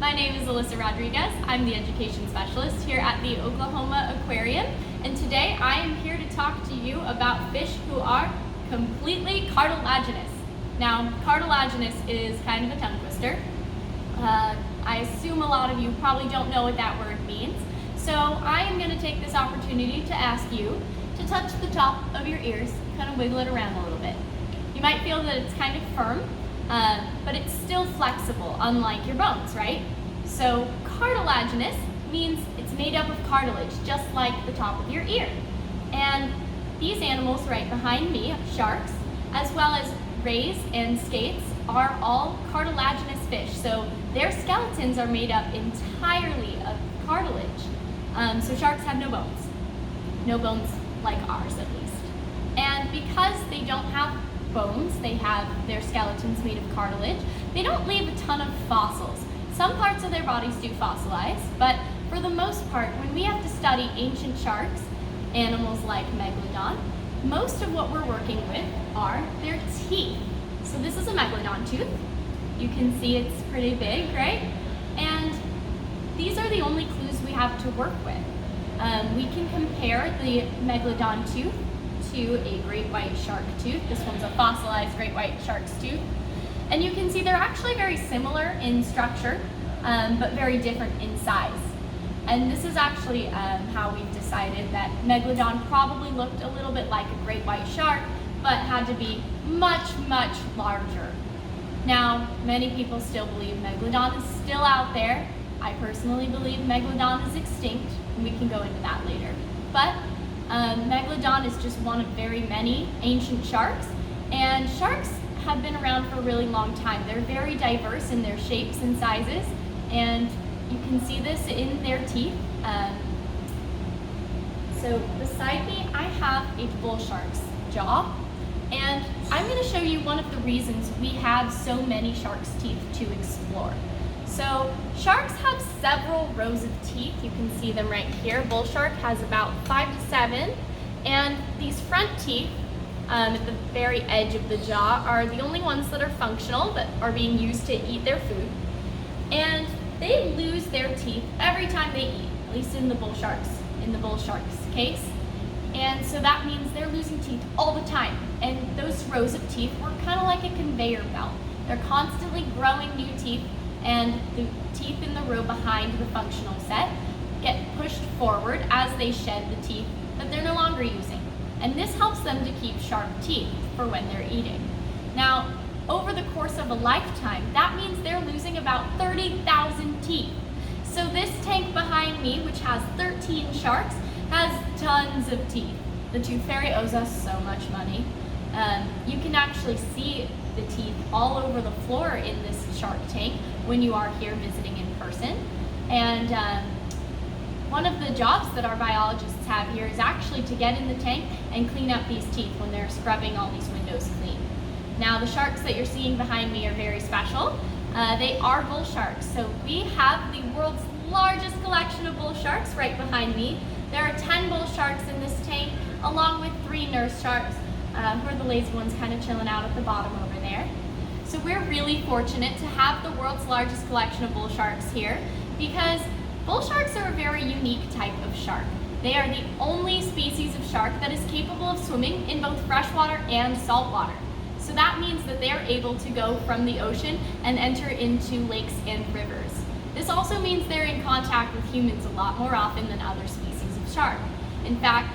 My name is Alyssa Rodriguez. I'm the education specialist here at the Oklahoma Aquarium, and today I am here to talk to you about fish who are completely cartilaginous. Now, cartilaginous is kind of a tongue twister. I assume a lot of you probably don't know what that word means, so I am going to take this opportunity to ask you to touch the top of your ears, kind of wiggle it around a little bit. You might feel that it's kind of firm, but it's still flexible, unlike your bones, right? So cartilaginous means it's made up of cartilage, just like the top of your ear. And these animals right behind me, sharks, as well as rays and skates, are all cartilaginous fish. So their skeletons are made up entirely of cartilage. So sharks have no bones. No bones like ours, at least. And because they don't have bones, they have their skeletons made of cartilage, they don't leave a ton of fossils. Some parts of their bodies do fossilize, but for the most part, when we have to study ancient sharks, animals like megalodon, most of what we're working with are their teeth. So this is a megalodon tooth. You can see it's pretty big, right? And these are the only clues we have to work with. We can compare the megalodon tooth to a great white shark tooth. This one's a fossilized great white shark's tooth. And you can see they're actually very similar in structure, but very different in size. And this is actually how we've decided that megalodon probably looked a little bit like a great white shark, but had to be much, much larger. Now, many people still believe megalodon is still out there. I personally believe megalodon is extinct, and we can go into that later. But megalodon is just one of very many ancient sharks, and sharks have been around for a really long time. They're very diverse in their shapes and sizes, and you can see this in their teeth. So beside me, I have a bull shark's jaw, and I'm going to show you one of the reasons we have so many shark's teeth to explore. So sharks have several rows of teeth. You can see them right here. Bull shark has about 5 to 7, and these front teeth at the very edge of the jaw are the only ones that are functional, that are being used to eat their food. And they lose their teeth every time they eat, at least in the bull shark's case. And so that means they're losing teeth all the time. And those rows of teeth work kind of like a conveyor belt. They're constantly growing new teeth, and the teeth in the row behind the functional set get pushed forward as they shed the teeth that they're no longer using. And this helps them to keep sharp teeth for when they're eating. Now, over the course of a lifetime, that means they're losing about 30,000 teeth. So this tank behind me, which has 13 sharks, has tons of teeth. The tooth fairy owes us so much money. You can actually see the teeth all over the floor in this shark tank when you are here visiting in person. And one of the jobs that our biologists have here is actually to get in the tank and clean up these teeth when they're scrubbing all these windows clean. Now, the sharks that you're seeing behind me are very special. They are bull sharks. So we have the world's largest collection of bull sharks right behind me. There are 10 bull sharks in this tank, along with 3 nurse sharks, who are the lazy ones kind of chilling out at the bottom over there. So we're really fortunate to have the world's largest collection of bull sharks here, because bull sharks are a very unique type of shark. They are the only species of shark that is capable of swimming in both freshwater and saltwater. So that means that they are able to go from the ocean and enter into lakes and rivers. This also means they're in contact with humans a lot more often than other species of shark. In fact,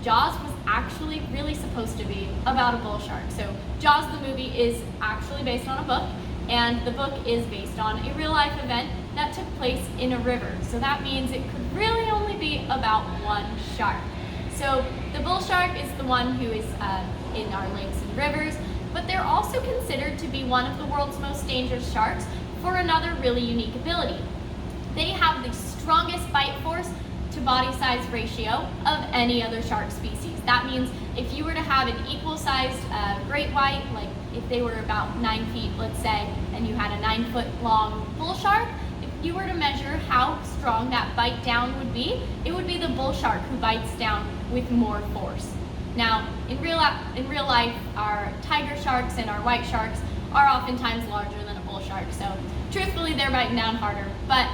Jaws was actually really supposed to be about a bull shark. So Jaws the movie is actually based on a book, and the book is based on a real life event that took place in a river. So that means it could really only be about one shark. So the bull shark is the one who is in our lakes and rivers, but they're also considered to be one of the world's most dangerous sharks for another really unique ability. They have the strongest bite force to body size ratio of any other shark species. That means if you were to have an equal sized great white, like if they were about 9 feet, let's say, and you had a 9 foot long bull shark, if you were to measure how strong that bite down would be, it would be the bull shark who bites down with more force. Now, in real life, our tiger sharks and our white sharks are oftentimes larger than a bull shark, so truthfully, they're biting down harder, but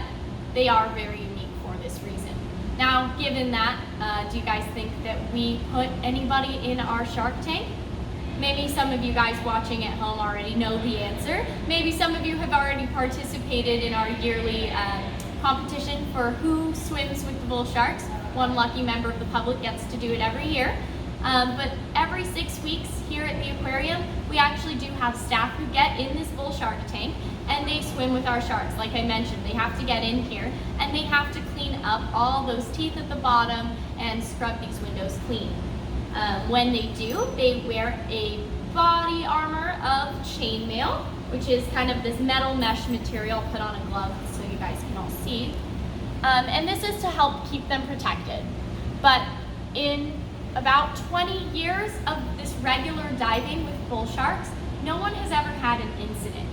they are very unique for this reason. Now, given that, do you guys think that we put anybody in our shark tank? Maybe some of you guys watching at home already know the answer. Maybe some of you have already participated in our yearly competition for who swims with the bull sharks. One lucky member of the public gets to do it every year. But every 6 weeks here at the aquarium, we actually do have staff who get in this bull shark tank and they swim with our sharks. Like I mentioned, they have to get in here and they have to clean up all those teeth at the bottom and scrub these windows clean. When they do, they wear a body armor of chainmail, which is kind of this metal mesh material. Put on a glove so you guys can all see. And this is to help keep them protected. But in about 20 years of this regular diving with bull sharks, no one has ever had an incident.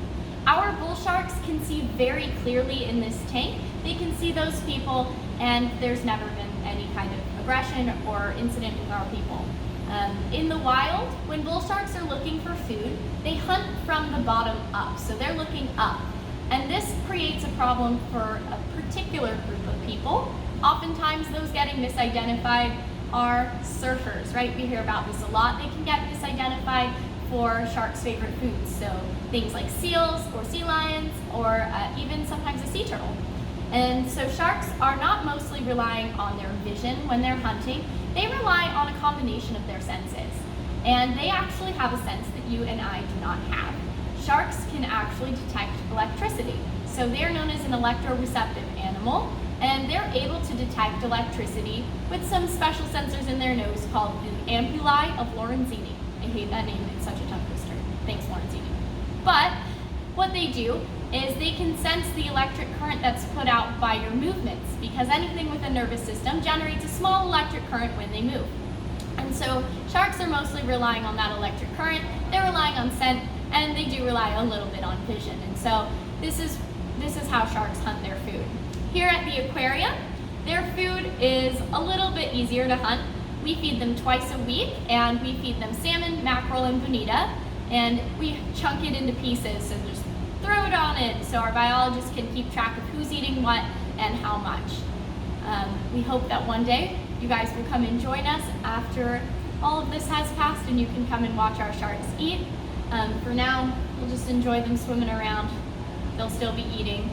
Our bull sharks can see very clearly in this tank. They can see those people, and there's never been any kind of aggression or incident with our people. In the wild, when bull sharks are looking for food, they hunt from the bottom up, so they're looking up. And this creates a problem for a particular group of people. Oftentimes those getting misidentified are surfers, right? We hear about this a lot. They can get misidentified for sharks' favorite foods, so things like seals or sea lions or even sometimes a sea turtle. And so sharks are not mostly relying on their vision when they're hunting. They rely on a combination of their senses. And they actually have a sense that you and I do not have. Sharks can actually detect electricity. So they're known as an electroreceptive animal, and they're able to detect electricity with some special sensors in their nose called the ampullae of Lorenzini. I hate that name, it's such a tongue twister. Thanks, Lorenzini. But what they do is they can sense the electric current that's put out by your movements, because anything with a nervous system generates a small electric current when they move. And so sharks are mostly relying on that electric current, they're relying on scent, and they do rely a little bit on vision. And so this is how sharks hunt their food. Here at the aquarium, their food is a little bit easier to hunt. We feed them twice a week, and we feed them salmon, mackerel, and bonita, and we chunk it into pieces, so just throw it on in so our biologists can keep track of who's eating what and how much. We hope that one day you guys will come and join us after all of this has passed and you can come and watch our sharks eat. For now, we'll just enjoy them swimming around. They'll still be eating.